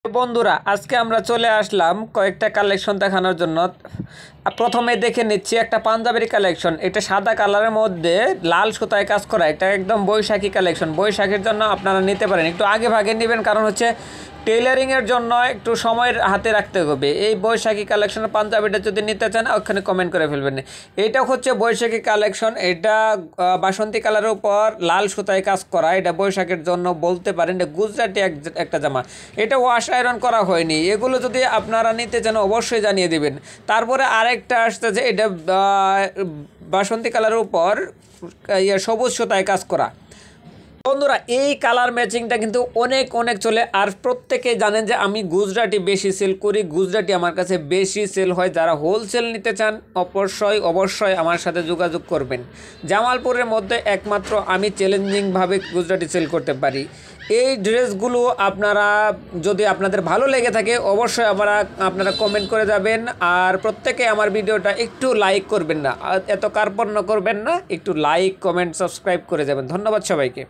বন্ধুরা আজকে আমরা চলে আসলাম কয়েকটা কালেকশন দেখানোর জন্য। প্রথমে দেখে নিচ্ছি একটা পাঞ্জাবির কালেকশন। এটা সাদা কালারের মধ্যে লাল সুতায় কাজ করা, এটা একদম বৈশাখী কালেকশন। বৈশাখীর জন্য আপনারা নিতে পারেন, একটু আগে ভাগে নেবেন, কারণ হচ্ছে টেলারিংয়ের জন্য একটু সময়ের হাতে রাখতে হবে। এই বৈশাখী কালেকশনের পাঞ্জাবিটা যদি নিতে চান ওখানে কমেন্ট করে ফেলবেন। এটা হচ্ছে বৈশাখী কালেকশন, এটা বাসন্তী কালারের উপর লাল সুতায় কাজ করা। এটা বৈশাখের জন্য বলতে পারেন, এটা গুজরাটি একটা জামা। এটা ওয়াশ আয়রন করা হয়নি। এগুলো যদি আপনারা নিতে চান অবশ্যই জানিয়ে দেবেন। তারপরে আরেকটা আসতেছে, এটা বাসন্তী কালারের উপর সবুজ সুতায় কাজ করা। বন্ধুরা এই কালার ম্যাচিংটা কিন্তু অনেক অনেক চলে, আর প্রত্যেকেই জানেন যে আমি গুজরাটি বেশি সেল করি। গুজরাটি আমার কাছে বেশি সেল হয়। যারা হোলসেল নিতে চান অবশ্যই আমার সাথে যোগাযোগ করবেন। জামালপুরের মধ্যে একমাত্র আমি চ্যালেঞ্জিংভাবে গুজরাটি সেল করতে পারি। এই ড্রেসগুলো আপনারা যদি আপনাদের ভালো লেগে থাকে অবশ্যই আপনারা কমেন্ট করে যাবেন। আর প্রত্যেকে আমার ভিডিওটা একটু লাইক করবেন না, এত কার্পণ্য করবেন না, একটু লাইক কমেন্ট সাবস্ক্রাইব করে যাবেন। ধন্যবাদ সবাইকে।